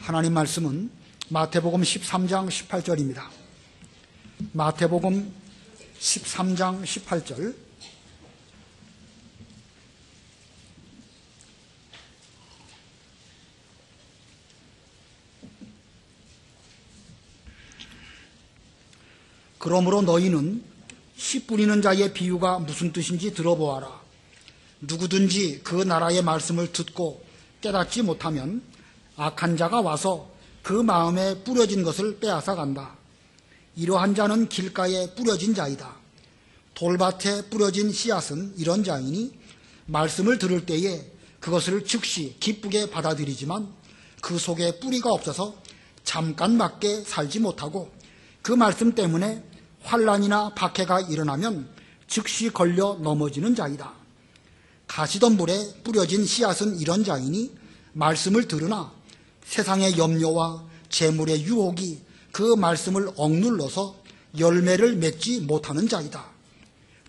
하나님 말씀은 마태복음 13장 18절입니다. 마태복음 13장 18절. 그러므로 너희는 씨 뿌리는 자의 비유가 무슨 뜻인지 들어보아라. 누구든지 그 나라의 말씀을 듣고 깨닫지 못하면 악한 자가 와서 그 마음에 뿌려진 것을 빼앗아 간다. 이러한 자는 길가에 뿌려진 자이다. 돌밭에 뿌려진 씨앗은 이런 자이니 말씀을 들을 때에 그것을 즉시 기쁘게 받아들이지만 그 속에 뿌리가 없어서 잠깐밖에 살지 못하고 그 말씀 때문에 환난이나 박해가 일어나면 즉시 걸려 넘어지는 자이다. 가시덤불에 뿌려진 씨앗은 이런 자이니 말씀을 들으나 세상의 염려와 재물의 유혹이 그 말씀을 억눌러서 열매를 맺지 못하는 자이다.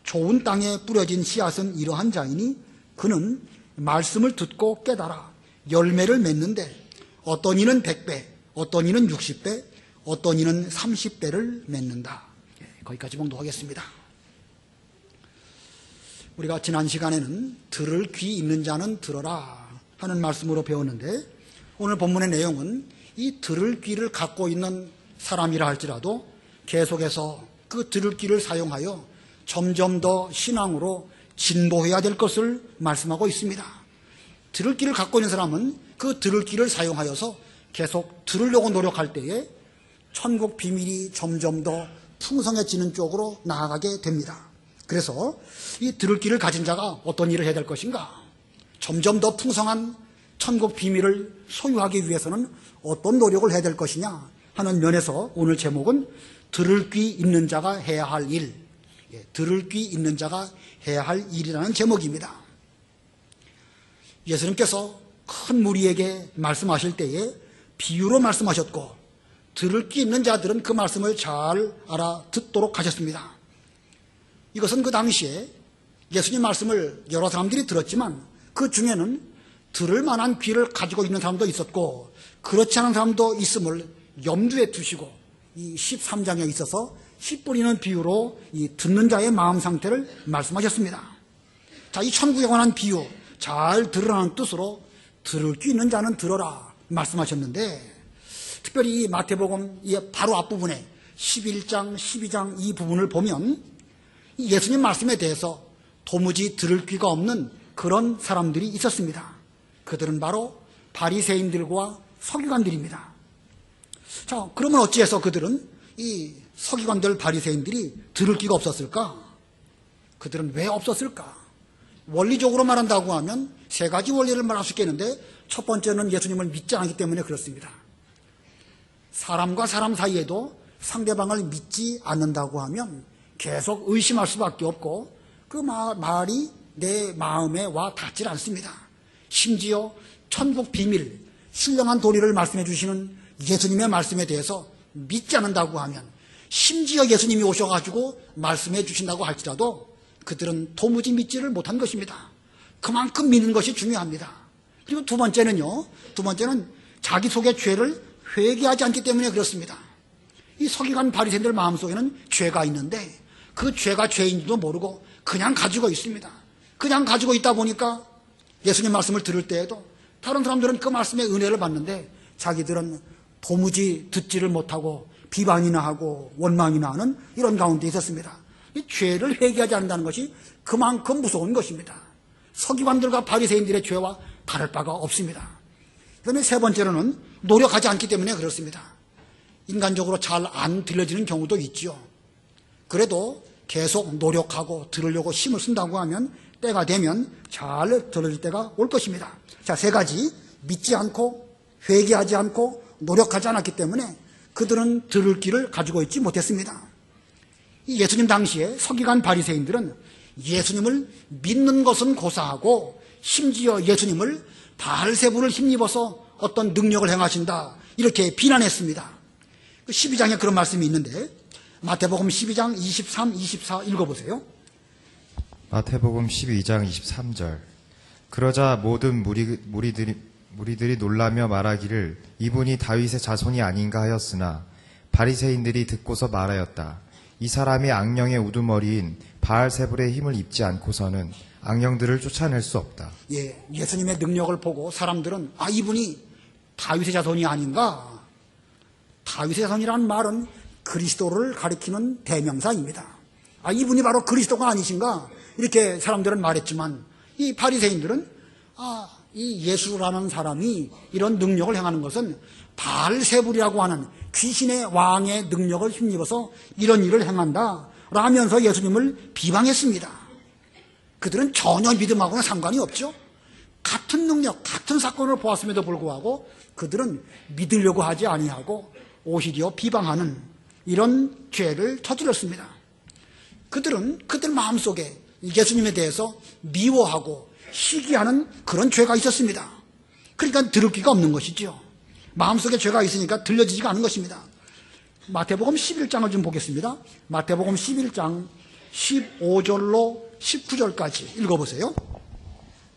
좋은 땅에 뿌려진 씨앗은 이러한 자이니 그는 말씀을 듣고 깨달아 열매를 맺는데 어떤 이는 100배, 어떤 이는 60배, 어떤 이는 30배를 맺는다. 거기까지 봉독하겠습니다. 우리가 지난 시간에는 들을 귀 있는 자는 들어라 하는 말씀으로 배웠는데 오늘 본문의 내용은 이 들을 귀를 갖고 있는 사람이라 할지라도 계속해서 그 들을 귀를 사용하여 점점 더 신앙으로 진보해야 될 것을 말씀하고 있습니다. 들을 귀를 갖고 있는 사람은 그 들을 귀를 사용하여서 계속 들으려고 노력할 때에 천국 비밀이 점점 더 풍성해지는 쪽으로 나아가게 됩니다. 그래서 이 들을 귀를 가진 자가 어떤 일을 해야 될 것인가? 점점 더 풍성한 천국 비밀을 소유하기 위해서는 어떤 노력을 해야 될 것이냐 하는 면에서 오늘 제목은 들을 귀 있는 자가 해야 할 일, 들을 귀 있는 자가 해야 할 일이라는 제목입니다. 예수님께서 큰 무리에게 말씀하실 때에 비유로 말씀하셨고 들을 귀 있는 자들은 그 말씀을 잘 알아듣도록 하셨습니다. 이것은 그 당시에 예수님 말씀을 여러 사람들이 들었지만 그 중에는 들을 만한 귀를 가지고 있는 사람도 있었고 그렇지 않은 사람도 있음을 염두에 두시고 이 13장에 있어서 씨 뿌리는 비유로 이 듣는 자의 마음 상태를 말씀하셨습니다. 자, 이 천국에 관한 비유 잘 들으라는 뜻으로 들을 귀 있는 자는 들어라 말씀하셨는데 특별히 이 마태복음 바로 앞부분에 11장, 12장 이 부분을 보면 예수님 말씀에 대해서 도무지 들을 귀가 없는 그런 사람들이 있었습니다. 그들은 바로 바리새인들과 서기관들입니다. 자, 그러면 어찌해서 그들은 이 서기관들 바리새인들이 들을 귀가 없었을까? 그들은 왜 없었을까? 원리적으로 말한다고 하면 세 가지 원리를 말할 수 있겠는데 첫 번째는 예수님을 믿지 않기 때문에 그렇습니다. 사람과 사람 사이에도 상대방을 믿지 않는다고 하면 계속 의심할 수밖에 없고 그 말이 내 마음에 와 닿질 않습니다. 심지어 천국 비밀, 신령한 도리를 말씀해 주시는 예수님의 말씀에 대해서 믿지 않는다고 하면 심지어 예수님이 오셔가지고 말씀해 주신다고 할지라도 그들은 도무지 믿지를 못한 것입니다. 그만큼 믿는 것이 중요합니다. 그리고 두 번째는 자기 속의 죄를 회개하지 않기 때문에 그렇습니다. 이 서기관 바리새인들 마음속에는 죄가 있는데 그 죄가 죄인지도 모르고 그냥 가지고 있습니다. 그냥 가지고 있다 보니까 예수님 말씀을 들을 때에도 다른 사람들은 그 말씀의 은혜를 받는데 자기들은 도무지 듣지를 못하고 비방이나 하고 원망이나 하는 이런 가운데 있었습니다. 이 죄를 회개하지 않는다는 것이 그만큼 무서운 것입니다. 서기관들과 바리새인들의 죄와 다를 바가 없습니다. 그다음에 세 번째로는 노력하지 않기 때문에 그렇습니다. 인간적으로 잘 안 들려지는 경우도 있죠. 그래도 계속 노력하고 들으려고 힘을 쓴다고 하면 때가 되면 잘 들어질 때가 올 것입니다. 자, 세 가지 믿지 않고 회개하지 않고 노력하지 않았기 때문에 그들은 들을 귀를 가지고 있지 못했습니다. 이 예수님 당시에 서기관 바리새인들은 예수님을 믿는 것은 고사하고 심지어 예수님을 바알세불을 힘입어서 어떤 능력을 행하신다 이렇게 비난했습니다. 12장에 그런 말씀이 있는데 마태복음 12장 23, 24 읽어보세요. 마태복음 12장 23절. 그러자 모든 무리들이 놀라며 말하기를 이분이 다윗의 자손이 아닌가 하였으나 바리새인들이 듣고서 말하였다. 이 사람이 악령의 우두머리인 바알세불의 힘을 입지 않고서는 악령들을 쫓아낼 수 없다. 예, 예수님의 능력을 보고 사람들은 이분이 다윗의 자손이 아닌가? 다윗의 자손이라는 말은 그리스도를 가리키는 대명사입니다. 이분이 바로 그리스도가 아니신가? 이렇게 사람들은 말했지만 이 바리새인들은 이 예수라는 사람이 이런 능력을 행하는 것은 바알세불이라고 하는 귀신의 왕의 능력을 힘입어서 이런 일을 행한다 라면서 예수님을 비방했습니다. 그들은 전혀 믿음하고는 상관이 없죠. 같은 능력, 같은 사건을 보았음에도 불구하고 그들은 믿으려고 하지 아니하고 오히려 비방하는 이런 죄를 저질렀습니다. 그들은 그들 마음속에 예수님에 대해서 미워하고 시기하는 그런 죄가 있었습니다. 그러니까 들을 귀가 없는 것이죠. 마음속에 죄가 있으니까 들려지지가 않은 것입니다. 마태복음 11장을 좀 보겠습니다. 마태복음 11장 15절로 19절까지 읽어보세요.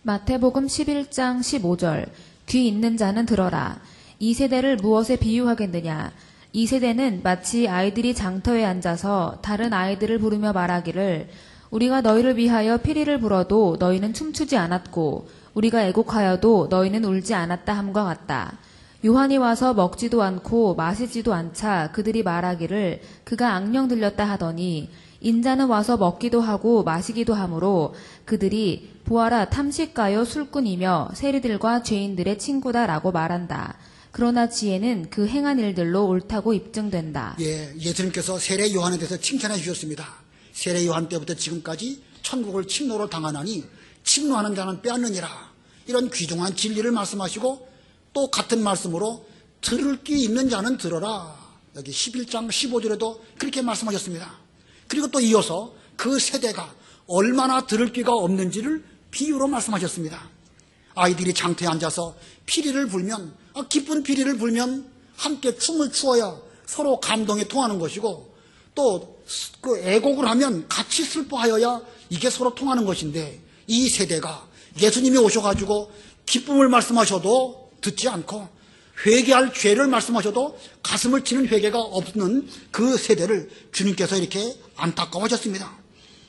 마태복음 11장 15절 귀 있는 자는 들어라. 이 세대를 무엇에 비유하겠느냐. 이 세대는 마치 아이들이 장터에 앉아서 다른 아이들을 부르며 말하기를 우리가 너희를 위하여 피리를 불어도 너희는 춤추지 않았고 우리가 애곡하여도 너희는 울지 않았다 함과 같다. 요한이 와서 먹지도 않고 마시지도 않자 그들이 말하기를 그가 악령 들렸다 하더니 인자는 와서 먹기도 하고 마시기도 하므로 그들이 보아라 탐식가요 술꾼이며 세리들과 죄인들의 친구다라고 말한다. 그러나 지혜는 그 행한 일들로 옳다고 입증된다. 예, 예수님께서 세례 요한에 대해서 칭찬해 주셨습니다. 세례 요한 때부터 지금까지 천국을 침노를 당하나니 침노하는 자는 빼앗느니라. 이런 귀중한 진리를 말씀하시고 또 같은 말씀으로 들을 귀 있는 자는 들어라. 여기 11장 15절에도 그렇게 말씀하셨습니다. 그리고 또 이어서 그 세대가 얼마나 들을 귀가 없는지를 비유로 말씀하셨습니다. 아이들이 장터에 앉아서 피리를 불면 기쁜 피리를 불면 함께 춤을 추어야 서로 감동에 통하는 것이고 또 그 애곡을 하면 같이 슬퍼하여야 이게 서로 통하는 것인데 이 세대가 예수님이 오셔가지고 기쁨을 말씀하셔도 듣지 않고 회개할 죄를 말씀하셔도 가슴을 치는 회개가 없는 그 세대를 주님께서 이렇게 안타까워하셨습니다.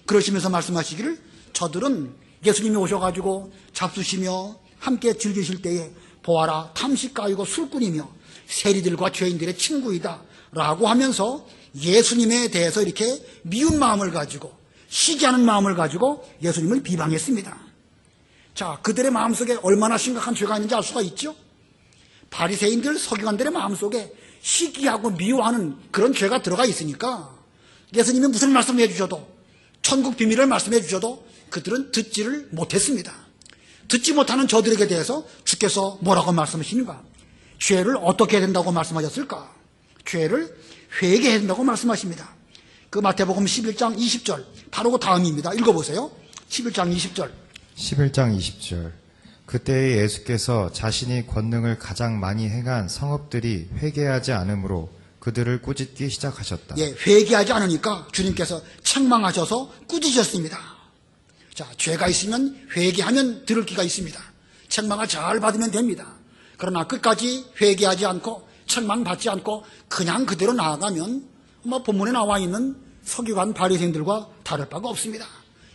그러시면서 말씀하시기를 저들은 예수님이 오셔가지고 잡수시며 함께 즐기실 때에 보아라 탐식가이고 술꾼이며 세리들과 죄인들의 친구이다 라고 하면서 예수님에 대해서 이렇게 미운 마음을 가지고 시기하는 마음을 가지고 예수님을 비방했습니다. 자, 그들의 마음속에 얼마나 심각한 죄가 있는지 알 수가 있죠. 바리새인들, 서기관들의 마음속에 시기하고 미워하는 그런 죄가 들어가 있으니까 예수님이 무슨 말씀을 해주셔도 천국 비밀을 말씀해 주셔도 그들은 듣지를 못했습니다. 듣지 못하는 저들에게 대해서 주께서 뭐라고 말씀하시는가? 죄를 어떻게 해야 된다고 말씀하셨을까? 죄를 회개해야 된다고 말씀하십니다. 그 마태복음 11장 20절 바로 그 다음입니다. 읽어보세요. 11장 20절 11장 20절 그때에 예수께서 자신이 권능을 가장 많이 행한 성읍들이 회개하지 않으므로 그들을 꾸짖기 시작하셨다. 예, 회개하지 않으니까 주님께서 책망하셔서 꾸짖으셨습니다. 자, 죄가 있으면 회개하면 들을 기가 있습니다. 책망을 잘 받으면 됩니다. 그러나 끝까지 회개하지 않고 책망받지 않고 그냥 그대로 나아가면 본문에 나와 있는 서기관 바리새인들과 다를 바가 없습니다.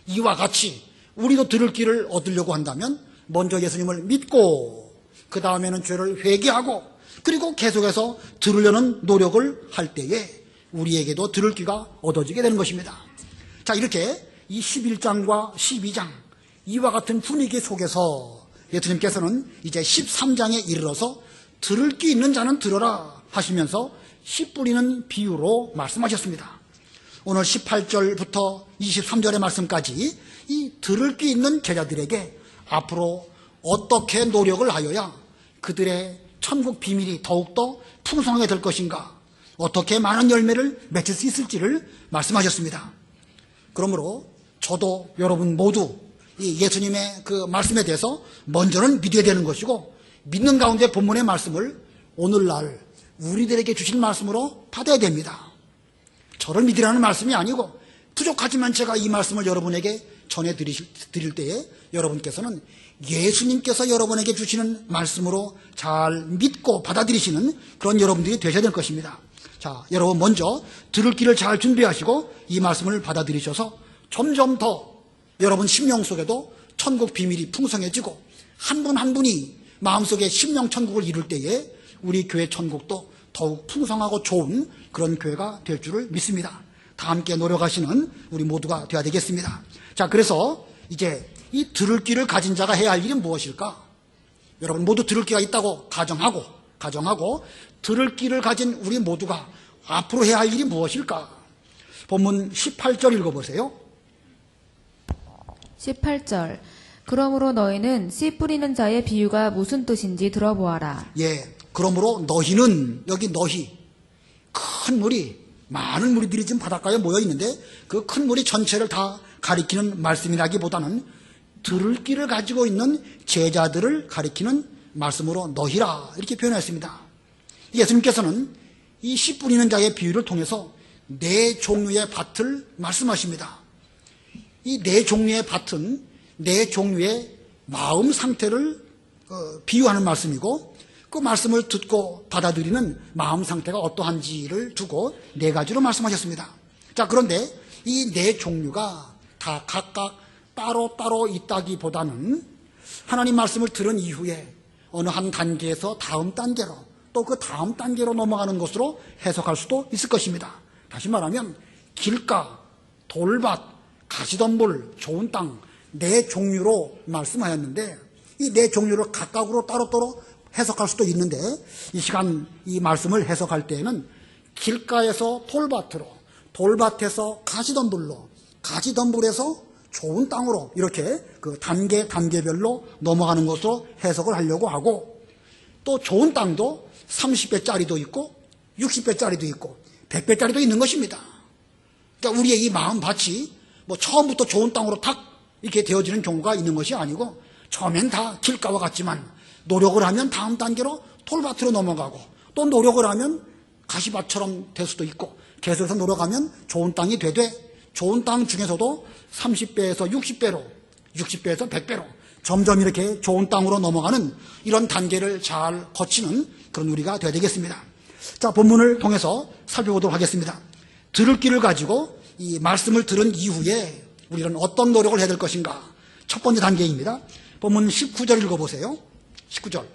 이와 같이 우리도 들을 길을 얻으려고 한다면 먼저 예수님을 믿고 그 다음에는 죄를 회개하고 그리고 계속해서 들으려는 노력을 할 때에 우리에게도 들을 귀가 얻어지게 되는 것입니다. 자, 이렇게 이 11장과 12장 이와 같은 분위기 속에서 예수님께서는 이제 13장에 이르러서 들을 귀 있는 자는 들어라 하시면서 씨 뿌리는 비유로 말씀하셨습니다. 오늘 18절부터 23절의 말씀까지 이 들을 귀 있는 제자들에게 앞으로 어떻게 노력을 하여야 그들의 천국 비밀이 더욱더 풍성하게 될 것인가, 어떻게 많은 열매를 맺을 수 있을지를 말씀하셨습니다. 그러므로 저도 여러분 모두 이 예수님의 그 말씀에 대해서 먼저는 믿어야 되는 것이고 믿는 가운데 본문의 말씀을 오늘날 우리들에게 주신 말씀으로 받아야 됩니다. 저를 믿으라는 말씀이 아니고 부족하지만 제가 이 말씀을 여러분에게 전해드릴 때에 여러분께서는 예수님께서 여러분에게 주시는 말씀으로 잘 믿고 받아들이시는 그런 여러분들이 되셔야 될 것입니다. 자, 여러분 먼저 들을 길을 잘 준비하시고 이 말씀을 받아들이셔서 점점 더 여러분 심령 속에도 천국 비밀이 풍성해지고 한 분 한 분이 마음속에 심령 천국을 이룰 때에 우리 교회 천국도 더욱 풍성하고 좋은 그런 교회가 될 줄을 믿습니다. 다 함께 노력하시는 우리 모두가 되어야 되겠습니다. 자, 그래서 이제 이 들을 귀를 가진 자가 해야 할 일은 무엇일까? 여러분 모두 들을 귀가 있다고 가정하고 들을 귀를 가진 우리 모두가 앞으로 해야 할 일이 무엇일까? 본문 18절 읽어보세요. 18절. 그러므로 너희는 씨 뿌리는 자의 비유가 무슨 뜻인지 들어보아라. 예, 그러므로 너희는, 여기 너희, 큰 무리, 많은 무리들이 지금 바닷가에 모여 있는데 그 큰 무리 전체를 다 가리키는 말씀이라기보다는 들을 귀를 가지고 있는 제자들을 가리키는 말씀으로 너희라 이렇게 표현했습니다. 예수님께서는 이 씨 뿌리는 자의 비유를 통해서 네 종류의 밭을 말씀하십니다. 이 네 종류의 밭은 네 종류의 마음 상태를 비유하는 말씀이고 그 말씀을 듣고 받아들이는 마음 상태가 어떠한지를 두고 네 가지로 말씀하셨습니다. 자, 그런데 이 네 종류가 다 각각 따로따로 있다기보다는 하나님 말씀을 들은 이후에 어느 한 단계에서 다음 단계로 또 그 다음 단계로 넘어가는 것으로 해석할 수도 있을 것입니다. 다시 말하면 길가, 돌밭, 가시덤불, 좋은 땅 네 종류로 말씀하였는데 이 네 종류를 각각으로 따로따로 해석할 수도 있는데 이 시간 이 말씀을 해석할 때에는 길가에서 돌밭으로, 돌밭에서 가시덤불로, 가시덤불에서 좋은 땅으로 이렇게 그 단계별로 넘어가는 것으로 해석을 하려고 하고 또 좋은 땅도 30배짜리도 있고 60배짜리도 있고 100배짜리도 있는 것입니다. 그러니까 우리의 이 마음밭이 뭐 처음부터 좋은 땅으로 탁 이렇게 되어지는 경우가 있는 것이 아니고 처음엔 다 길가와 같지만 노력을 하면 다음 단계로 돌밭으로 넘어가고 또 노력을 하면 가시밭처럼 될 수도 있고 계속해서 노력하면 좋은 땅이 되되 좋은 땅 중에서도 30배에서 60배로 60배에서 100배로 점점 이렇게 좋은 땅으로 넘어가는 이런 단계를 잘 거치는 그런 우리가 되어야 되겠습니다. 자, 본문을 통해서 살펴보도록 하겠습니다. 들을 귀를 가지고 이 말씀을 들은 이후에 우리는 어떤 노력을 해야 될 것인가? 첫 번째 단계입니다. 본문 19절 읽어보세요. 19절.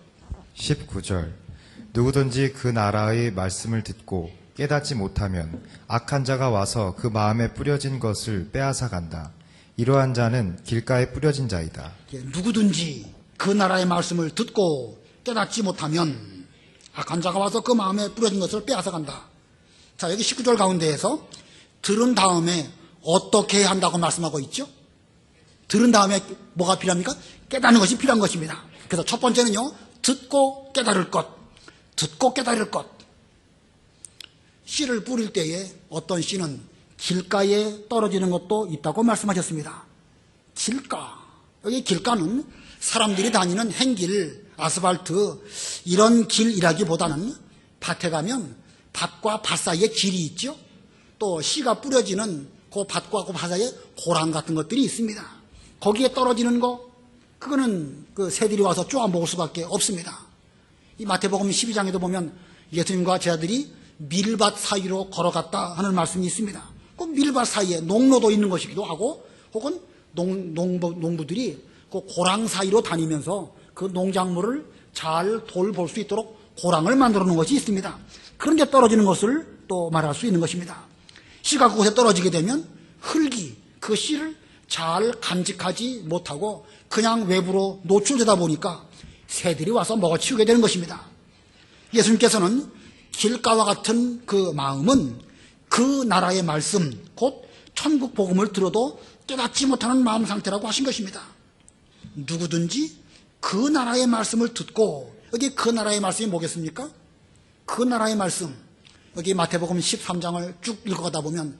누구든지 그 나라의 말씀을 듣고 깨닫지 못하면 악한 자가 와서 그 마음에 뿌려진 것을 빼앗아 간다. 이러한 자는 길가에 뿌려진 자이다. 예, 누구든지 그 나라의 말씀을 듣고 깨닫지 못하면 악한 자가 와서 그 마음에 뿌려진 것을 빼앗아 간다. 자, 여기 19절 가운데에서 들은 다음에 어떻게 해야 한다고 말씀하고 있죠? 들은 다음에 뭐가 필요합니까? 깨닫는 것이 필요한 것입니다. 그래서 첫 번째는요, 듣고 깨달을 것. 듣고 깨달을 것. 씨를 뿌릴 때에 어떤 씨는 길가에 떨어지는 것도 있다고 말씀하셨습니다. 길가. 여기 길가는 사람들이 다니는 행길, 아스팔트, 이런 길이라기보다는 밭에 가면 밭과 밭 사이에 길이 있죠? 또 씨가 뿌려지는 그 밭과 그 밭 사이에 고랑 같은 것들이 있습니다. 거기에 떨어지는 거, 그거는 그 새들이 와서 쪼아 먹을 수밖에 없습니다. 이 마태복음 12장에도 보면 예수님과 제자들이 밀밭 사이로 걸어갔다 하는 말씀이 있습니다. 그 밀밭 사이에 농로도 있는 것이기도 하고 혹은 농부들이 그 고랑 사이로 다니면서 그 농작물을 잘 돌볼 수 있도록 고랑을 만들어 놓은 것이 있습니다. 그런데 떨어지는 것을 또 말할 수 있는 것입니다. 씨가 그곳에 떨어지게 되면 흙이 그 씨를 잘 간직하지 못하고 그냥 외부로 노출되다 보니까 새들이 와서 먹어치우게 되는 것입니다. 예수님께서는 길가와 같은 그 마음은 그 나라의 말씀, 곧 천국 복음을 들어도 깨닫지 못하는 마음 상태라고 하신 것입니다. 누구든지 그 나라의 말씀을 듣고, 여기 그 나라의 말씀이 뭐겠습니까? 그 나라의 말씀, 여기 마태복음 13장을 쭉 읽어가다 보면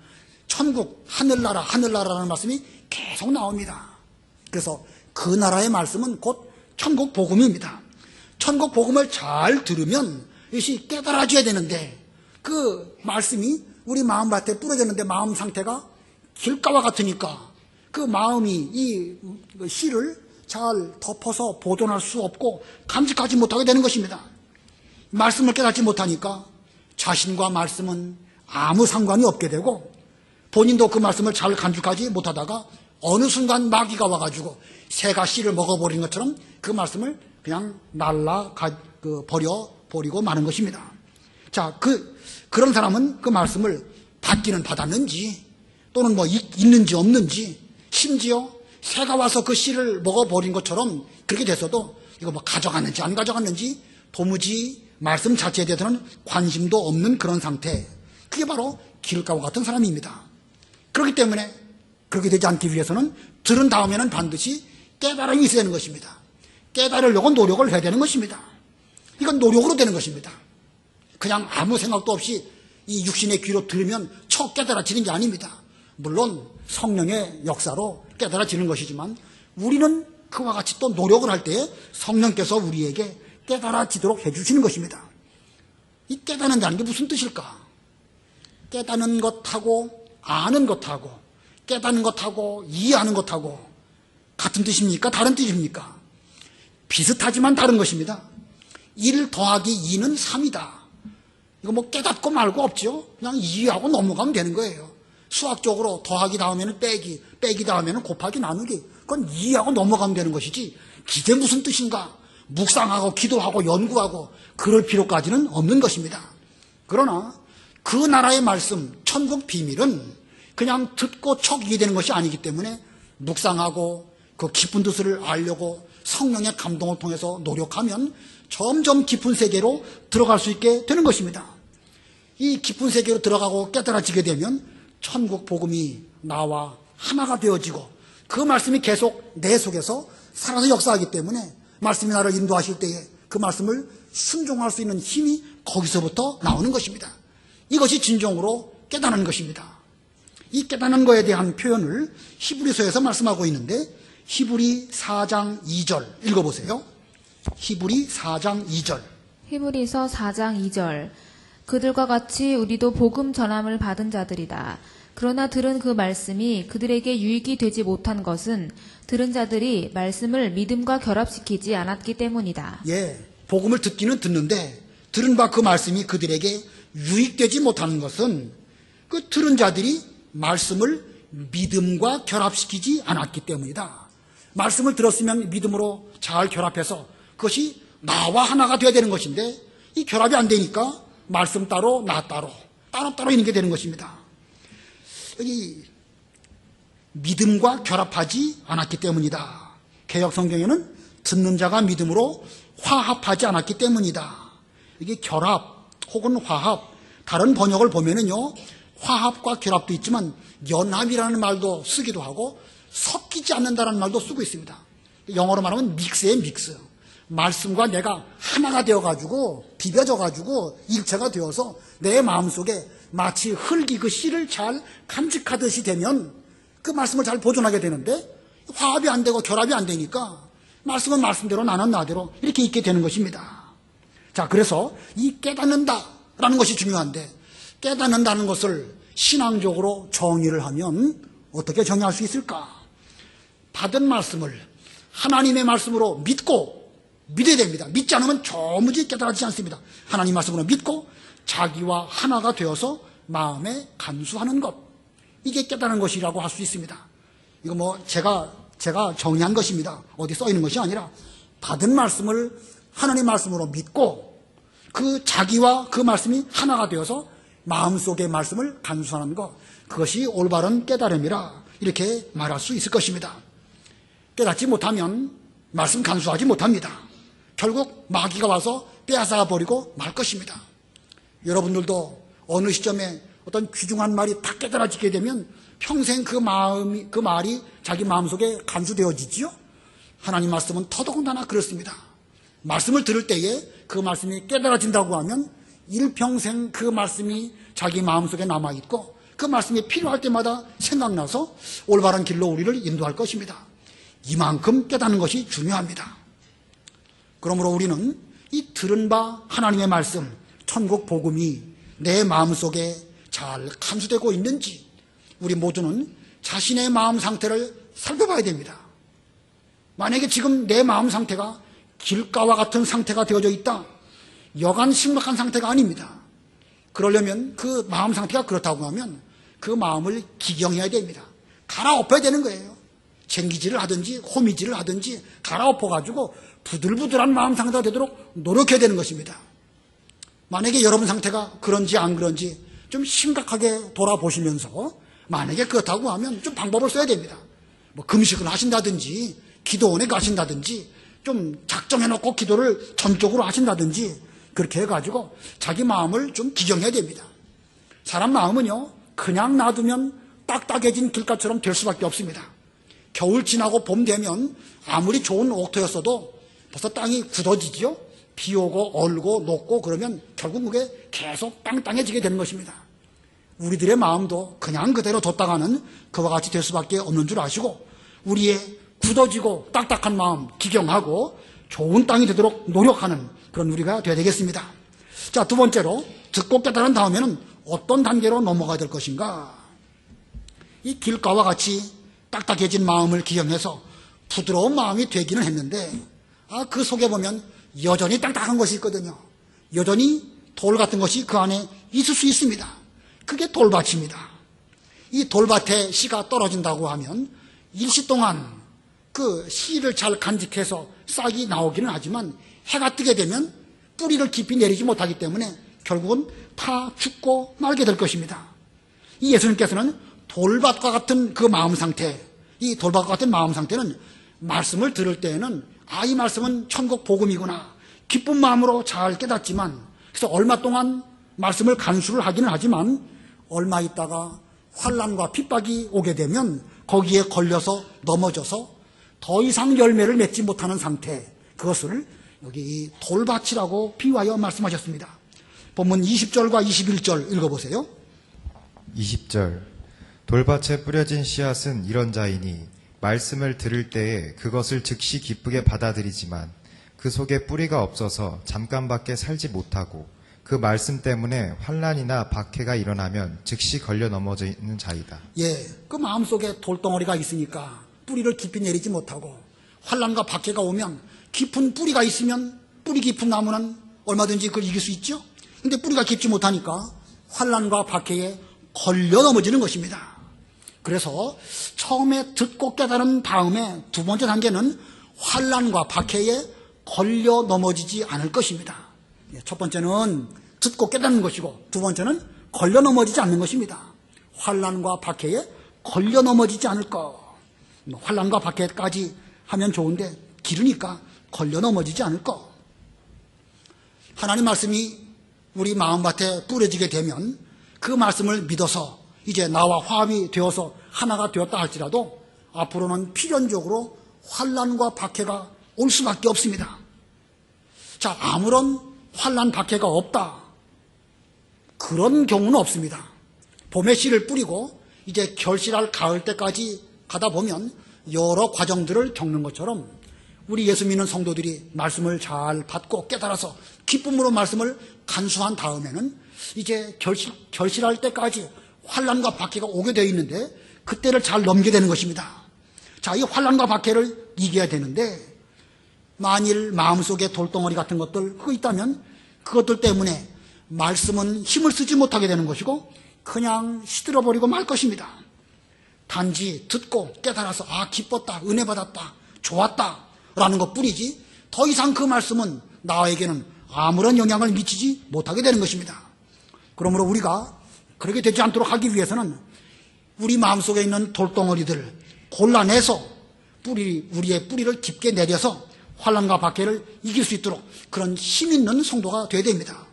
천국, 하늘나라, 하늘나라라는 말씀이 계속 나옵니다. 그래서 그 나라의 말씀은 곧 천국 복음입니다. 천국 복음을 잘 들으면 이것이 깨달아져야 되는데 그 말씀이 우리 마음밭에 뿌려졌는데 마음 상태가 길가와 같으니까 그 마음이 이 씨를 잘 덮어서 보존할 수 없고 감직하지 못하게 되는 것입니다. 말씀을 깨닫지 못하니까 자신과 말씀은 아무 상관이 없게 되고 본인도 그 말씀을 잘 간직하지 못하다가 어느 순간 마귀가 와가지고 새가 씨를 먹어버린 것처럼 그 말씀을 그냥 버리고 마는 것입니다. 자, 그런 사람은 그 말씀을 받기는 받았는지 또는 뭐 있는지 없는지 심지어 새가 와서 그 씨를 먹어버린 것처럼 그렇게 됐어도 이거 뭐 가져갔는지 안 가져갔는지 도무지 말씀 자체에 대해서는 관심도 없는 그런 상태. 그게 바로 길가와 같은 사람입니다. 그렇기 때문에 그렇게 되지 않기 위해서는 들은 다음에는 반드시 깨달음이 있어야 되는 것입니다. 깨달으려고 노력을 해야 되는 것입니다. 이건 노력으로 되는 것입니다. 그냥 아무 생각도 없이 이 육신의 귀로 들으면 척 깨달아지는 게 아닙니다. 물론 성령의 역사로 깨달아지는 것이지만 우리는 그와 같이 또 노력을 할 때에 성령께서 우리에게 깨달아지도록 해주시는 것입니다. 이 깨닫는다는 게 무슨 뜻일까? 깨닫는 것하고 아는 것하고 깨닫는 것하고 이해하는 것하고 같은 뜻입니까? 다른 뜻입니까? 비슷하지만 다른 것입니다. 1 더하기 2는 3이다. 이거 뭐 깨닫고 말고 없죠. 그냥 이해하고 넘어가면 되는 거예요. 수학적으로 더하기 다음에는 빼기, 빼기 다음에는 곱하기 나누기. 그건 이해하고 넘어가면 되는 것이지 이게 무슨 뜻인가? 묵상하고 기도하고 연구하고 그럴 필요까지는 없는 것입니다. 그러나 그 나라의 말씀, 천국 비밀은 그냥 듣고 척 이해되는 것이 아니기 때문에 묵상하고 그 깊은 뜻을 알려고 성령의 감동을 통해서 노력하면 점점 깊은 세계로 들어갈 수 있게 되는 것입니다. 이 깊은 세계로 들어가고 깨달아지게 되면 천국 복음이 나와 하나가 되어지고 그 말씀이 계속 내 속에서 살아서 역사하기 때문에 말씀이 나를 인도하실 때에 그 말씀을 순종할 수 있는 힘이 거기서부터 나오는 것입니다. 이것이 진정으로 깨닫는 것입니다. 이 깨닫는 것에 대한 표현을 히브리서에서 말씀하고 있는데 히브리 4장 2절 읽어보세요. 히브리 4장 2절. 히브리서 4장 2절. 그들과 같이 우리도 복음 전함을 받은 자들이다. 그러나 들은 그 말씀이 그들에게 유익이 되지 못한 것은 들은 자들이 말씀을 믿음과 결합시키지 않았기 때문이다. 예, 복음을 듣기는 듣는데 들은 바 그 말씀이 그들에게 유익되지 못하는 것은 그 들은 자들이 말씀을 믿음과 결합시키지 않았기 때문이다. 말씀을 들었으면 믿음으로 잘 결합해서 그것이 나와 하나가 되어야 되는 것인데 이 결합이 안 되니까 말씀 따로 나 따로 따로따로 있는 게 되는 것입니다. 여기 믿음과 결합하지 않았기 때문이다. 개역 성경에는 듣는 자가 믿음으로 화합하지 않았기 때문이다. 이게 결합 혹은 화합, 다른 번역을 보면은요 화합과 결합도 있지만 연합이라는 말도 쓰기도 하고 섞이지 않는다라는 말도 쓰고 있습니다. 영어로 말하면 믹스예요, 믹스. 말씀과 내가 하나가 되어가지고 비벼져가지고 일체가 되어서 내 마음속에 마치 흙이 그 씨를 잘 간직하듯이 되면 그 말씀을 잘 보존하게 되는데 화합이 안 되고 결합이 안 되니까 말씀은 말씀대로 나는 나대로 이렇게 있게 되는 것입니다. 자, 그래서 이 깨닫는다라는 것이 중요한데 깨닫는다는 것을 신앙적으로 정의를 하면 어떻게 정의할 수 있을까? 받은 말씀을 하나님의 말씀으로 믿어야 됩니다. 믿지 않으면 도무지 깨달아지지 않습니다. 하나님 말씀으로 믿고 자기와 하나가 되어서 마음에 간수하는 것. 이게 깨달은 것이라고 할 수 있습니다. 이거 뭐 제가 정의한 것입니다. 어디 써 있는 것이 아니라 받은 말씀을 하나님 말씀으로 믿고 그 자기와 그 말씀이 하나가 되어서 마음속의 말씀을 간수하는 것. 그것이 올바른 깨달음이라 이렇게 말할 수 있을 것입니다. 깨닫지 못하면 말씀 간수하지 못합니다. 결국 마귀가 와서 빼앗아 버리고 말 것입니다. 여러분들도 어느 시점에 어떤 귀중한 말이 다 깨달아지게 되면 평생 그 말이 자기 마음속에 간수되어지지요. 하나님 말씀은 더더군다나 그렇습니다. 말씀을 들을 때에 그 말씀이 깨달아진다고 하면 일평생 그 말씀이 자기 마음속에 남아있고 그 말씀이 필요할 때마다 생각나서 올바른 길로 우리를 인도할 것입니다. 이만큼 깨닫는 것이 중요합니다. 그러므로 우리는 이 들은 바 하나님의 말씀, 천국 복음이 내 마음속에 잘 간수되고 있는지 우리 모두는 자신의 마음 상태를 살펴봐야 됩니다. 만약에 지금 내 마음 상태가 길가와 같은 상태가 되어져 있다. 여간 심각한 상태가 아닙니다. 그러려면 그 마음 상태가 그렇다고 하면 그 마음을 기경해야 됩니다. 갈아엎어야 되는 거예요. 쟁기질을 하든지 호미질을 하든지 갈아엎어가지고 부들부들한 마음 상태가 되도록 노력해야 되는 것입니다. 만약에 여러분 상태가 그런지 안 그런지 좀 심각하게 돌아보시면서 만약에 그렇다고 하면 좀 방법을 써야 됩니다. 뭐 금식을 하신다든지 기도원에 가신다든지 좀 작정해놓고 기도를 전적으로 하신다든지 그렇게 해가지고 자기 마음을 좀 기경해야 됩니다. 사람 마음은요 그냥 놔두면 딱딱해진 길가처럼 될 수밖에 없습니다. 겨울 지나고 봄 되면 아무리 좋은 옥토였어도 벌써 땅이 굳어지죠. 비 오고 얼고 녹고 그러면 결국 그게 계속 땅땅해지게 되는 것입니다. 우리들의 마음도 그냥 그대로 뒀다가는 그와 같이 될 수밖에 없는 줄 아시고 우리의 굳어지고 딱딱한 마음 기경하고 좋은 땅이 되도록 노력하는 그런 우리가 되어야 되겠습니다. 자, 두 번째로 듣고 깨달은 다음에는 어떤 단계로 넘어가야 될 것인가? 이 길가와 같이 딱딱해진 마음을 기경해서 부드러운 마음이 되기는 했는데 그 속에 보면 여전히 딱딱한 것이 있거든요. 여전히 돌 같은 것이 그 안에 있을 수 있습니다. 그게 돌밭입니다. 이 돌밭에 씨가 떨어진다고 하면 일시 동안 그 씨를 잘 간직해서 싹이 나오기는 하지만 해가 뜨게 되면 뿌리를 깊이 내리지 못하기 때문에 결국은 다 죽고 말게 될 것입니다. 이 예수님께서는 돌밭과 같은 그 마음 상태, 이 돌밭과 같은 마음 상태는 말씀을 들을 때에는 이 말씀은 천국 복음이구나 기쁜 마음으로 잘 깨닫지만 그래서 얼마 동안 말씀을 간수를 하기는 하지만 얼마 있다가 환난과 핍박이 오게 되면 거기에 걸려서 넘어져서 더 이상 열매를 맺지 못하는 상태, 그것을 여기 이 돌밭이라고 비유하여 말씀하셨습니다. 본문 20절과 21절 읽어보세요. 20절 돌밭에 뿌려진 씨앗은 이런 자이니 말씀을 들을 때에 그것을 즉시 기쁘게 받아들이지만 그 속에 뿌리가 없어서 잠깐밖에 살지 못하고 그 말씀 때문에 환난이나 박해가 일어나면 즉시 걸려 넘어지는 자이다. 예, 그 마음속에 돌덩어리가 있으니까 뿌리를 깊이 내리지 못하고 환난과 박해가 오면 깊은 뿌리가 있으면 뿌리 깊은 나무는 얼마든지 그걸 이길 수 있죠. 근데 뿌리가 깊지 못하니까 환난과 박해에 걸려 넘어지는 것입니다. 그래서 처음에 듣고 깨달은 다음에 두 번째 단계는 환난과 박해에 걸려 넘어지지 않을 것입니다. 첫 번째는 듣고 깨닫는 것이고 두 번째는 걸려 넘어지지 않는 것입니다. 환난과 박해에 걸려 넘어지지 않을 것. 환난과 박해까지 하면 좋은데 길으니까 걸려 넘어지지 않을 것. 하나님 말씀이 우리 마음밭에 뿌려지게 되면 그 말씀을 믿어서 이제 나와 화합이 되어서 하나가 되었다 할지라도 앞으로는 필연적으로 환난과 박해가 올 수밖에 없습니다. 자, 아무런 환난 박해가 없다. 그런 경우는 없습니다. 봄에 씨를 뿌리고 이제 결실할 가을 때까지 가다 보면 여러 과정들을 겪는 것처럼 우리 예수 믿는 성도들이 말씀을 잘 받고 깨달아서 기쁨으로 말씀을 간수한 다음에는 이제 결실할 때까지 환난과 박해가 오게 되어 있는데 그때를 잘 넘게 되는 것입니다. 자, 이 환난과 박해를 이겨야 되는데 만일 마음속에 돌덩어리 같은 것들 그거 있다면 그것들 때문에 말씀은 힘을 쓰지 못하게 되는 것이고 그냥 시들어버리고 말 것입니다. 단지 듣고 깨달아서 기뻤다, 은혜 받았다, 좋았다 라는 것뿐이지 더 이상 그 말씀은 나에게는 아무런 영향을 미치지 못하게 되는 것입니다. 그러므로 우리가 그렇게 되지 않도록 하기 위해서는 우리 마음속에 있는 돌덩어리들을 골라내서 우리의 뿌리를 깊게 내려서 환난과 박해를 이길 수 있도록 그런 힘 있는 성도가 되어야 됩니다.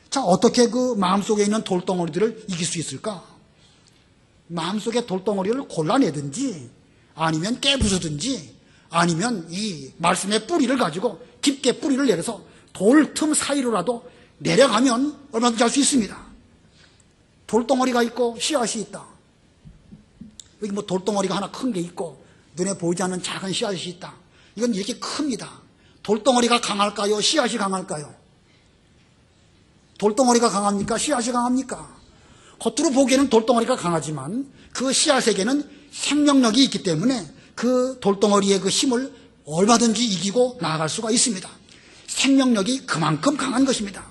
자, 어떻게 그 마음속에 있는 돌덩어리들을 이길 수 있을까? 마음속에 돌덩어리를 골라내든지 아니면 깨부수든지 아니면 이 말씀의 뿌리를 가지고 깊게 뿌리를 내려서 돌 틈 사이로라도 내려가면 얼마든지 할 수 있습니다. 돌덩어리가 있고 씨앗이 있다. 여기 뭐 돌덩어리가 하나 큰 게 있고 눈에 보이지 않는 작은 씨앗이 있다. 이건 이렇게 큽니다. 돌덩어리가 강할까요? 씨앗이 강할까요? 돌덩어리가 강합니까? 씨앗이 강합니까? 겉으로 보기에는 돌덩어리가 강하지만 그 씨앗에게는 생명력이 있기 때문에 그 돌덩어리의 그 힘을 얼마든지 이기고 나아갈 수가 있습니다. 생명력이 그만큼 강한 것입니다.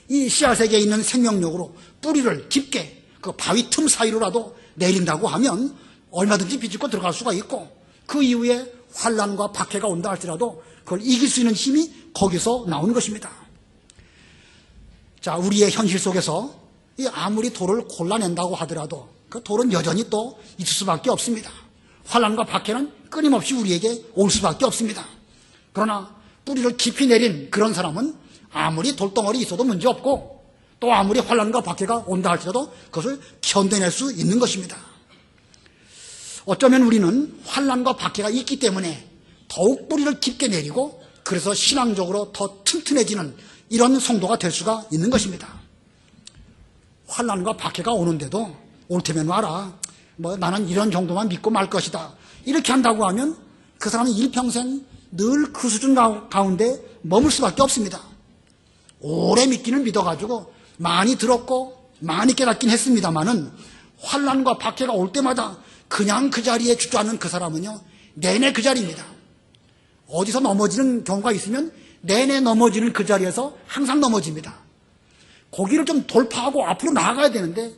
이 씨앗에게 있는 생명력으로 뿌리를 깊게 그 바위 틈 사이로라도 내린다고 하면 얼마든지 비집고 들어갈 수가 있고, 그 이후에 환난과 박해가 온다 할지라도 그걸 이길 수 있는 힘이 거기서 나오는 것입니다. 자, 우리의 현실 속에서 이 아무리 돌을 골라낸다고 하더라도 그 돌은 여전히 또 있을 수밖에 없습니다. 환난과 박해는 끊임없이 우리에게 올 수밖에 없습니다. 그러나 뿌리를 깊이 내린 그런 사람은 아무리 돌덩어리 있어도 문제없고, 또 아무리 환난과 박해가 온다 할지라도 그것을 견뎌낼 수 있는 것입니다. 어쩌면 우리는 환난과 박해가 있기 때문에 더욱 뿌리를 깊게 내리고, 그래서 신앙적으로 더 튼튼해지는 이런 성도가 될 수가 있는 것입니다. 환난과 박해가 오는데도 올 테면 와라, 나는 이런 정도만 믿고 말 것이다, 이렇게 한다고 하면 그 사람은 일평생 늘 그 수준 가운데 머물 수밖에 없습니다. 오래 믿기는 믿어가지고 많이 들었고 많이 깨닫긴 했습니다마는 환난과 박해가 올 때마다 그냥 그 자리에 주저앉는 그 사람은요, 내내 그 자리입니다. 어디서 넘어지는 경우가 있으면 내내 넘어지는 그 자리에서 항상 넘어집니다. 거기를 좀 돌파하고 앞으로 나아가야 되는데,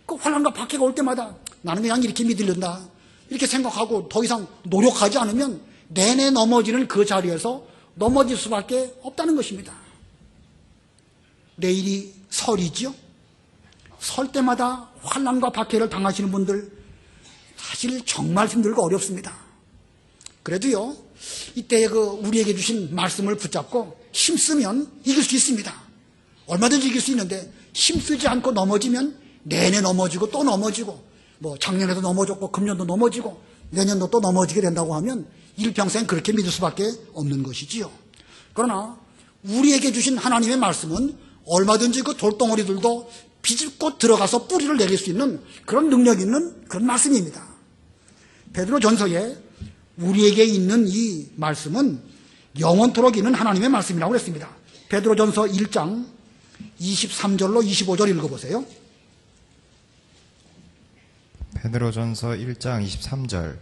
그 환난과 박해가 올 때마다 나는 그냥 이렇게 믿으련다, 이렇게 생각하고 더 이상 노력하지 않으면 내내 넘어지는 그 자리에서 넘어질 수밖에 없다는 것입니다. 내일이 설이지요. 설 때마다 환난과 박해를 당하시는 분들 사실 정말 힘들고 어렵습니다. 그래도요, 이때 그 우리에게 주신 말씀을 붙잡고 힘쓰면 이길 수 있습니다. 얼마든지 이길 수 있는데, 힘쓰지 않고 넘어지면 내내 넘어지고 또 넘어지고, 작년에도 넘어졌고 금년도 넘어지고 내년도 또 넘어지게 된다고 하면 일평생 그렇게 믿을 수밖에 없는 것이지요. 그러나 우리에게 주신 하나님의 말씀은 얼마든지 그 돌덩어리들도 비집고 들어가서 뿌리를 내릴 수 있는 그런 능력 있는 그런 말씀입니다. 베드로전서에 우리에게 있는 이 말씀은 영원토록 있는 하나님의 말씀이라고 했습니다. 베드로전서 1장 23절로 25절 읽어보세요. 베드로전서 1장 23절.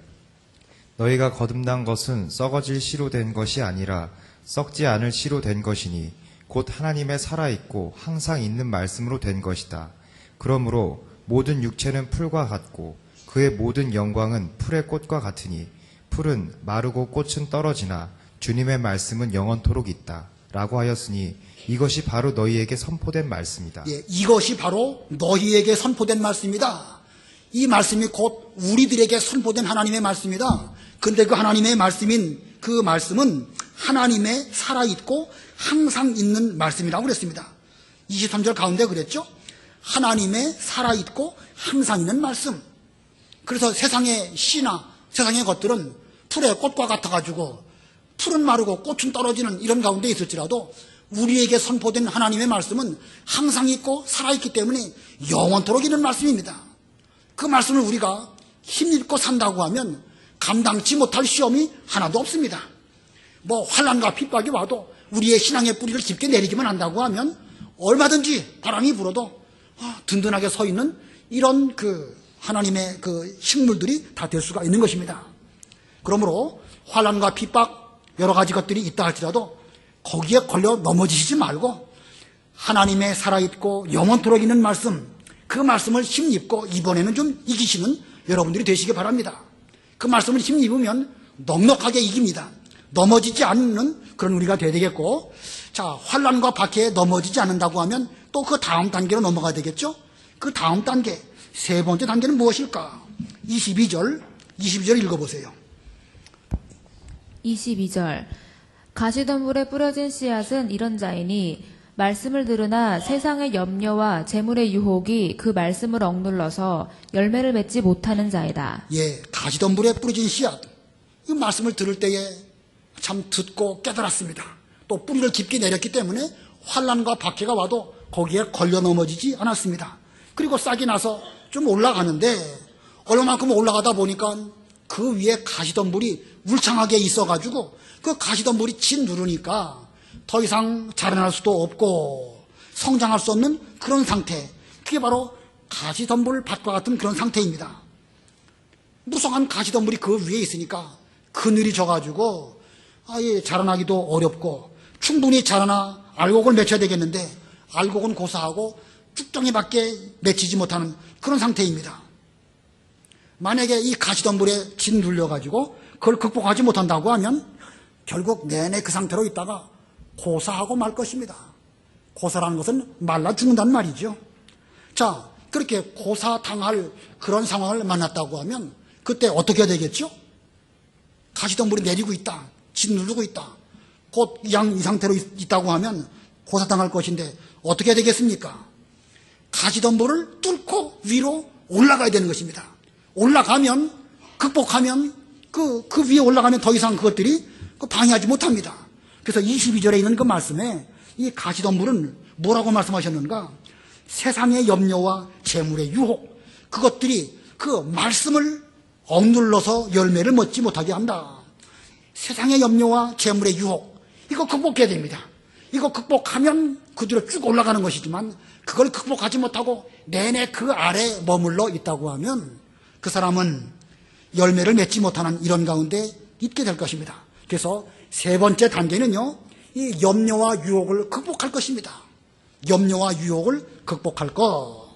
너희가 거듭난 것은 썩어질 씨로 된 것이 아니라 썩지 않을 씨로 된 것이니 곧 하나님의 살아있고 항상 있는 말씀으로 된 것이다. 그러므로 모든 육체는 풀과 같고 그의 모든 영광은 풀의 꽃과 같으니 풀은 마르고 꽃은 떨어지나 주님의 말씀은 영원토록 있다. 라고 하였으니 이것이 바로 너희에게 선포된 말씀이다. 예, 이것이 바로 너희에게 선포된 말씀이다. 이 말씀이 곧 우리들에게 선포된 하나님의 말씀이다. 근데 그 하나님의 말씀인 그 말씀은 하나님의 살아있고 항상 있는 말씀이라고 그랬습니다. 23절 가운데 그랬죠? 하나님의 살아있고 항상 있는 말씀. 그래서 세상의 씨나 세상의 것들은 풀의 꽃과 같아가지고 풀은 마르고 꽃은 떨어지는 이런 가운데 있을지라도 우리에게 선포된 하나님의 말씀은 항상 있고 살아있기 때문에 영원토록 있는 말씀입니다. 그 말씀을 우리가 힘입고 산다고 하면 감당치 못할 시험이 하나도 없습니다. 환난과 핍박이 와도 우리의 신앙의 뿌리를 깊게 내리기만 한다고 하면 얼마든지 바람이 불어도 든든하게 서 있는 이런 그 하나님의 그 식물들이 다 될 수가 있는 것입니다. 그러므로 환난과 핍박 여러 가지 것들이 있다 할지라도 거기에 걸려 넘어지시지 말고 하나님의 살아있고 영원토록 있는 말씀, 그 말씀을 힘입고 이번에는 좀 이기시는 여러분들이 되시기 바랍니다. 그 말씀을 힘입으면 넉넉하게 이깁니다. 넘어지지 않는 그런 우리가 되어야 되겠고, 자, 환난과 박해에 넘어지지 않는다고 하면 또 그 다음 단계로 넘어가야 되겠죠? 그 다음 단계, 세 번째 단계는 무엇일까? 22절 읽어보세요. 22절. 가시덤불에 뿌려진 씨앗은 이런 자이니 말씀을 들으나 세상의 염려와 재물의 유혹이 그 말씀을 억눌러서 열매를 맺지 못하는 자이다. 예, 가시덤불에 뿌려진 씨앗. 이 말씀을 들을 때에 참 듣고 깨달았습니다. 또 뿌리를 깊게 내렸기 때문에 환난과 박해가 와도 거기에 걸려 넘어지지 않았습니다. 그리고 싹이 나서 좀 올라가는데 얼마만큼 올라가다 보니까 그 위에 가시덤불이 울창하게 있어가지고 그 가시덤불이 짓누르니까 더 이상 자라날 수도 없고 성장할 수 없는 그런 상태, 그게 바로 가시덤불 밭과 같은 그런 상태입니다. 무성한 가시덤불이 그 위에 있으니까 그늘이 져가지고 아예 자라나기도 어렵고 충분히 자라나 알곡을 맺혀야 되겠는데 알곡은 고사하고 쭉정이밖에 맺히지 못하는 그런 상태입니다. 만약에 이 가시덤불에 짓눌려가지고 그걸 극복하지 못한다고 하면 결국 내내 그 상태로 있다가 고사하고 말 것입니다. 고사라는 것은 말라 죽는다는 말이죠. 자, 그렇게 고사당할 그런 상황을 만났다고 하면 그때 어떻게 해야 되겠죠? 가시덤불이 내리고 있다. 짓누르고 있다. 곧 이 상태로 있다고 하면 고사당할 것인데 어떻게 해야 되겠습니까? 가시덤불을 뚫고 위로 올라가야 되는 것입니다. 올라가면, 극복하면, 그 위에 올라가면 더 이상 그것들이 방해하지 못합니다. 그래서 22절에 있는 그 말씀에 이 가시덤불은 뭐라고 말씀하셨는가? 세상의 염려와 재물의 유혹, 그것들이 그 말씀을 억눌러서 열매를 맺지 못하게 한다. 세상의 염려와 재물의 유혹, 이거 극복해야 됩니다. 이거 극복하면 그 뒤로 쭉 올라가는 것이지만 그걸 극복하지 못하고 내내 그 아래 머물러 있다고 하면 그 사람은 열매를 맺지 못하는 이런 가운데 있게 될 것입니다. 그래서 세 번째 단계는요, 이 염려와 유혹을 극복할 것입니다. 염려와 유혹을 극복할 것.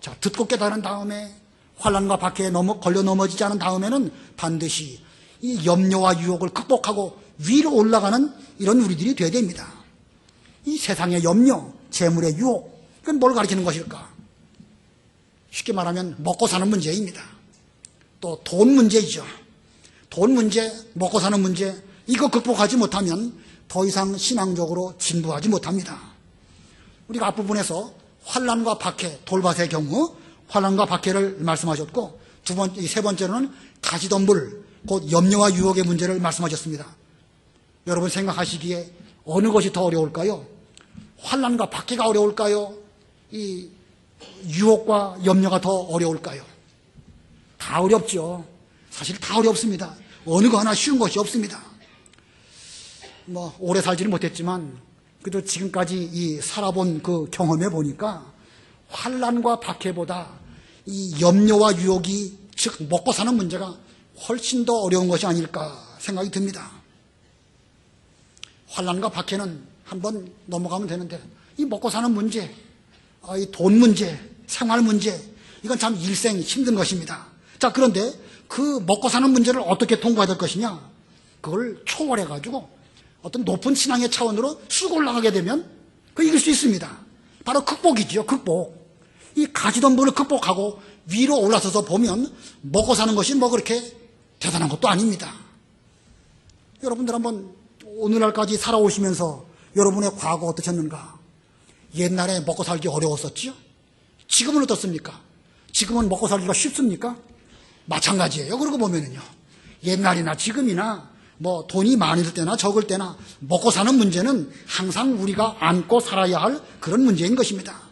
자, 듣고 깨달은 다음에 환난과 박해에 걸려 넘어지지 않은 다음에는 반드시 이 염려와 유혹을 극복하고 위로 올라가는 이런 우리들이 되어야 됩니다. 이 세상의 염려, 재물의 유혹, 이건 뭘 가르치는 것일까? 쉽게 말하면 먹고 사는 문제입니다. 또 돈 문제이죠. 돈 문제, 먹고 사는 문제, 이거 극복하지 못하면 더 이상 신앙적으로 진보하지 못합니다. 우리가 앞부분에서 환난과 박해, 돌밭의 경우 환난과 박해를 말씀하셨고 세 번째로는 가시덤불, 곧 염려와 유혹의 문제를 말씀하셨습니다. 여러분 생각하시기에 어느 것이 더 어려울까요? 환난과 박해가 어려울까요? 이 유혹과 염려가 더 어려울까요? 다 어렵죠. 사실 다 어렵습니다. 어느 거 하나 쉬운 것이 없습니다. 오래 살지는 못했지만 그래도 지금까지 살아본 그 경험해 보니까 환난과 박해보다 이 염려와 유혹이, 즉 먹고 사는 문제가 훨씬 더 어려운 것이 아닐까 생각이 듭니다. 환난과 박해는 한번 넘어가면 되는데 이 먹고 사는 문제, 이 돈 문제, 생활 문제, 이건 참 일생 힘든 것입니다. 자, 그런데 그 먹고 사는 문제를 어떻게 통과해야 될 것이냐? 그걸 초월해가지고 어떤 높은 신앙의 차원으로 쑥 올라가게 되면 그 이길 수 있습니다. 바로 극복이지요, 극복. 이 가시덤불을 극복하고 위로 올라서서 보면 먹고 사는 것이 그렇게 대단한 것도 아닙니다. 여러분들 한번 오늘날까지 살아오시면서 여러분의 과거 어떠셨는가? 옛날에 먹고 살기 어려웠었지요? 지금은 어떻습니까? 지금은 먹고 살기가 쉽습니까? 마찬가지예요. 그러고 보면은요, 옛날이나 지금이나 돈이 많을 때나 적을 때나 먹고 사는 문제는 항상 우리가 안고 살아야 할 그런 문제인 것입니다.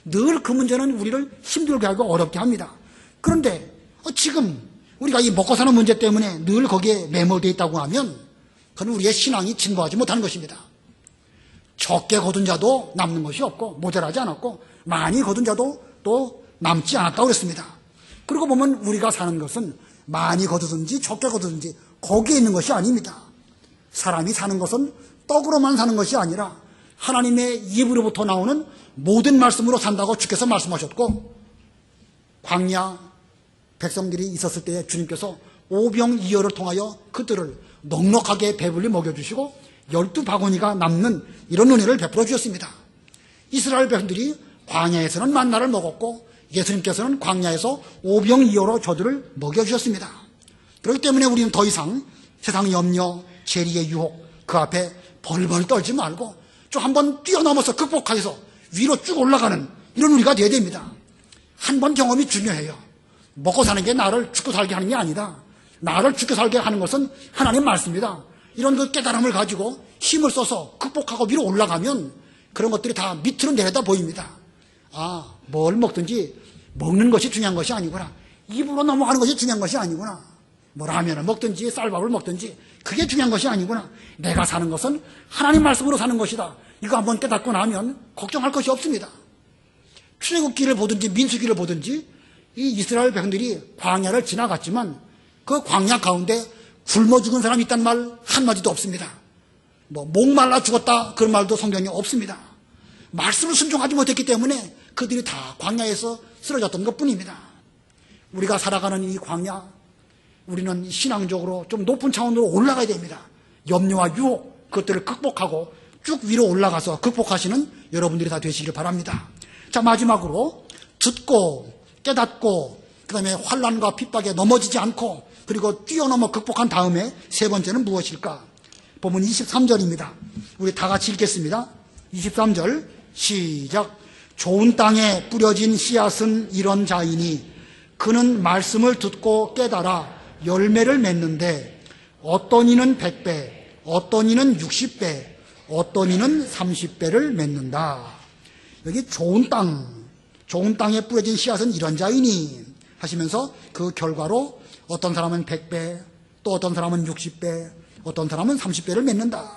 늘 그 문제는 우리를 힘들게 하고 어렵게 합니다. 그런데 지금 우리가 이 먹고 사는 문제 때문에 늘 거기에 매몰되어 있다고 하면 그건 우리의 신앙이 진보하지 못하는 것입니다. 적게 거둔 자도 남는 것이 없고 모자라지 않았고 많이 거둔 자도 또 남지 않았다고 그랬습니다. 그러고 보면 우리가 사는 것은 많이 거두든지 적게 거두든지 거기에 있는 것이 아닙니다. 사람이 사는 것은 떡으로만 사는 것이 아니라 하나님의 입으로부터 나오는 모든 말씀으로 산다고 주께서 말씀하셨고, 광야 백성들이 있었을 때 주님께서 오병이어를 통하여 그들을 넉넉하게 배불리 먹여주시고 12바구니가 남는 이런 은혜를 베풀어 주셨습니다. 이스라엘 백성들이 광야에서는 만나를 먹었고 예수님께서는 광야에서 오병이어로 저들을 먹여주셨습니다. 그렇기 때문에 우리는 더 이상 세상 염려, 재리의 유혹 그 앞에 벌벌 떨지 말고 좀 한번 뛰어넘어서 극복해서 위로 쭉 올라가는 이런 우리가 되어야 됩니다. 한 번 경험이 중요해요. 먹고 사는 게 나를 죽고 살게 하는 게 아니다. 나를 죽고 살게 하는 것은 하나님 말씀이다. 이런 그 깨달음을 가지고 힘을 써서 극복하고 위로 올라가면 그런 것들이 다 밑으로 내려다 보입니다. 아, 뭘 먹든지 먹는 것이 중요한 것이 아니구나. 입으로 넘어가는 것이 중요한 것이 아니구나. 라면을 먹든지 쌀밥을 먹든지 그게 중요한 것이 아니구나. 내가 사는 것은 하나님 말씀으로 사는 것이다. 이거 한번 깨닫고 나면 걱정할 것이 없습니다. 출애굽기를 보든지 민수기를 보든지 이 이스라엘 백성들이 광야를 지나갔지만 그 광야 가운데 굶어 죽은 사람이 있단 말 한마디도 없습니다. 뭐 목말라 죽었다 그런 말도 성경에 없습니다. 말씀을 순종하지 못했기 때문에 그들이 다 광야에서 쓰러졌던 것뿐입니다. 우리가 살아가는 이 광야, 우리는 신앙적으로 좀 높은 차원으로 올라가야 됩니다. 염려와 유혹, 그것들을 극복하고 쭉 위로 올라가서 극복하시는 여러분들이 다 되시길 바랍니다. 자, 마지막으로 듣고 깨닫고 그다음에 환난과 핍박에 넘어지지 않고 그리고 뛰어넘어 극복한 다음에 세 번째는 무엇일까? 본문 23절입니다. 우리 다 같이 읽겠습니다. 23절 시작. 좋은 땅에 뿌려진 씨앗은 이런 자이니 그는 말씀을 듣고 깨달아 열매를 맺는데 어떤 이는 100배, 어떤 이는 60배, 어떤 이는 30배를 맺는다. 여기 좋은 땅에 뿌려진 씨앗은 이런 자이니 하시면서 그 결과로 어떤 사람은 100배, 또 어떤 사람은 60배, 어떤 사람은 30배를 맺는다.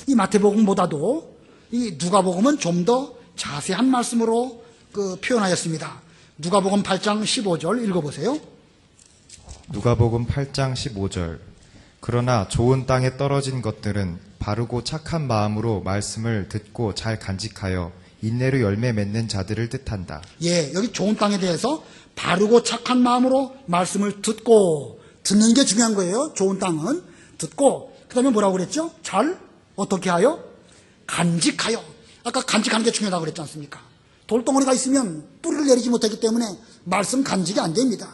이 마태복음보다도 이 누가복음은 좀 더 자세한 말씀으로 표현하였습니다. 누가복음 8장 15절 읽어보세요. 누가복음 8장 15절. 그러나 좋은 땅에 떨어진 것들은 바르고 착한 마음으로 말씀을 듣고 잘 간직하여 인내로 열매 맺는 자들을 뜻한다. 예, 여기 좋은 땅에 대해서 바르고 착한 마음으로 말씀을 듣는 게 중요한 거예요. 좋은 땅은 듣고 그 다음에 뭐라고 그랬죠? 잘 어떻게 하여? 간직하여. 아까 간직하는 게 중요하다고 그랬지 않습니까? 돌덩어리가 있으면 뿌리를 내리지 못했기 때문에 말씀 간직이 안 됩니다.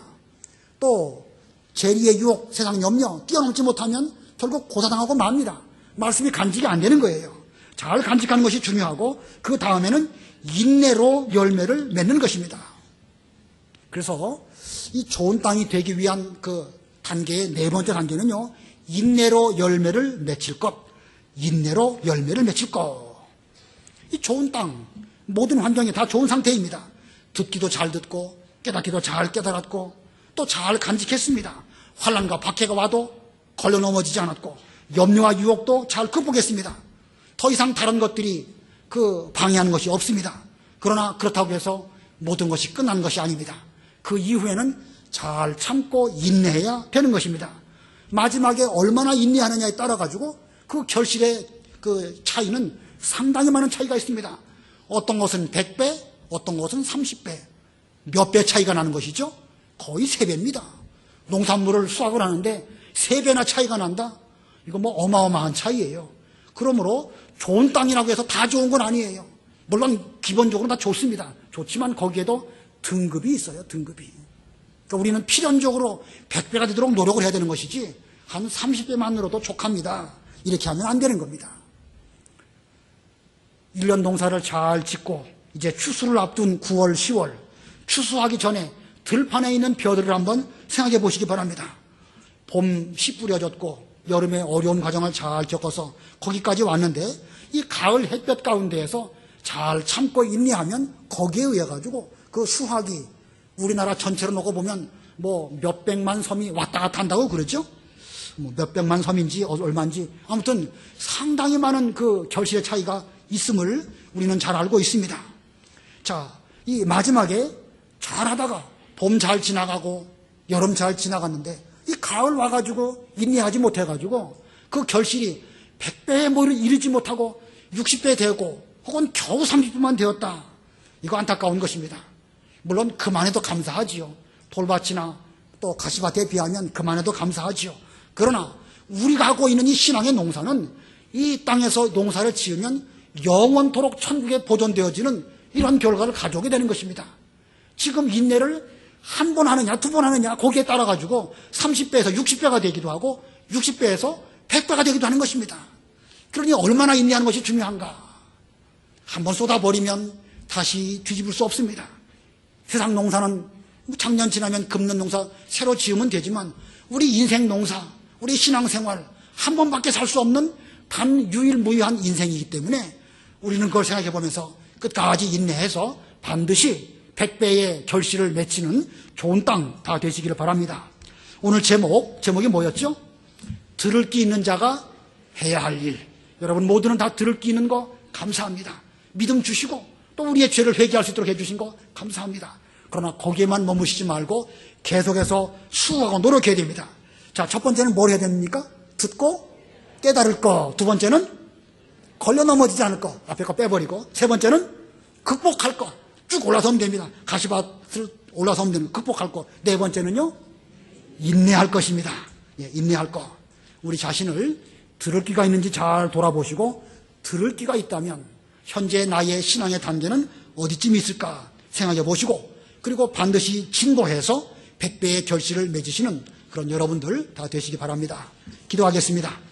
또 재리의 유혹, 세상 염려 뛰어넘지 못하면 결국 고사당하고 맙니다. 말씀이 간직이 안 되는 거예요. 잘 간직하는 것이 중요하고 그 다음에는 인내로 열매를 맺는 것입니다. 그래서 이 좋은 땅이 되기 위한 그 단계의 네 번째 단계는요, 인내로 열매를 맺힐 것, 인내로 열매를 맺힐 것. 이 좋은 땅, 모든 환경이 다 좋은 상태입니다. 듣기도 잘 듣고 깨닫기도 잘 깨달았고 또 잘 간직했습니다. 환난과 박해가 와도 걸려 넘어지지 않았고 염려와 유혹도 잘 극복했습니다. 더 이상 다른 것들이 방해하는 것이 없습니다. 그러나 그렇다고 해서 모든 것이 끝난 것이 아닙니다. 그 이후에는 잘 참고 인내해야 되는 것입니다. 마지막에 얼마나 인내하느냐에 따라 가지고 그 결실의 그 차이는 상당히 많은 차이가 있습니다. 어떤 것은 100배, 어떤 것은 30배. 몇 배 차이가 나는 것이죠? 거의 3배입니다. 농산물을 수확을 하는데 3배나 차이가 난다? 이거 뭐 어마어마한 차이예요. 그러므로 좋은 땅이라고 해서 다 좋은 건 아니에요. 물론 기본적으로 다 좋습니다. 좋지만 거기에도 등급이 있어요. 등급이. 그러니까 우리는 필연적으로 100배가 되도록 노력을 해야 되는 것이지 한 30배만으로도 족합니다. 이렇게 하면 안 되는 겁니다. 1년 농사를 잘 짓고 이제 추수를 앞둔 9월, 10월 추수하기 전에 들판에 있는 벼들을 한번 생각해 보시기 바랍니다. 봄 씨 뿌려졌고 여름에 어려운 과정을 잘 겪어서 거기까지 왔는데 이 가을 햇볕 가운데에서 잘 참고 인내하면 거기에 의해 가지고 그 수확이 우리나라 전체로 놓고 보면 뭐 몇백만 섬이 왔다 갔다 한다고 그러죠? 뭐 몇백만 섬인지 얼마인지 아무튼 상당히 많은 그 결실의 차이가 있음을 우리는 잘 알고 있습니다. 자, 이 마지막에 잘하다가 봄 잘 지나가고 여름 잘 지나갔는데 이 가을 와가지고 인내하지 못해가지고 그 결실이 100배에 뭐 이르지 못하고 60배 되고 혹은 겨우 30배만 되었다. 이거 안타까운 것입니다. 물론 그만해도 감사하지요. 돌밭이나 또 가시밭에 비하면 그만해도 감사하지요. 그러나 우리가 하고 있는 이 신앙의 농사는 이 땅에서 농사를 지으면 영원토록 천국에 보존되어지는 이런 결과를 가져오게 되는 것입니다. 지금 인내를 한 번 하느냐 두 번 하느냐 거기에 따라 가지고 30배에서 60배가 되기도 하고 60배에서 100배가 되기도 하는 것입니다. 그러니 얼마나 인내하는 것이 중요한가. 한 번 쏟아버리면 다시 뒤집을 수 없습니다. 세상 농사는 작년 지나면 금년 농사 새로 지으면 되지만 우리 인생 농사, 우리 신앙생활 한 번밖에 살 수 없는 단 유일무이한 인생이기 때문에 우리는 그걸 생각해 보면서 끝까지 인내해서 반드시 100배의 결실을 맺히는 좋은 땅 다 되시기를 바랍니다. 오늘 제목이 뭐였죠? 들을 귀 있는 자가 해야 할 일. 여러분 모두는 다 들을 귀 있는 거 감사합니다. 믿음 주시고 또 우리의 죄를 회개할 수 있도록 해주신 거 감사합니다. 그러나 거기에만 머무시지 말고 계속해서 수고하고 노력해야 됩니다. 자, 첫 번째는 뭘 해야 됩니까? 듣고 깨달을 거. 두 번째는 걸려 넘어지지 않을 거. 앞에 거 빼버리고. 세 번째는 극복할 거. 쭉 올라서면 됩니다. 가시밭을 올라서면 됩니다. 극복할 거. 네 번째는요, 인내할 것입니다. 예, 인내할 거. 우리 자신을 들을 기가 있는지 잘 돌아보시고, 들을 기가 있다면 현재 나의 신앙의 단계는 어디쯤 있을까 생각해 보시고, 그리고 반드시 진보해서 100배의 결실을 맺으시는 그런 여러분들 다 되시기 바랍니다. 기도하겠습니다.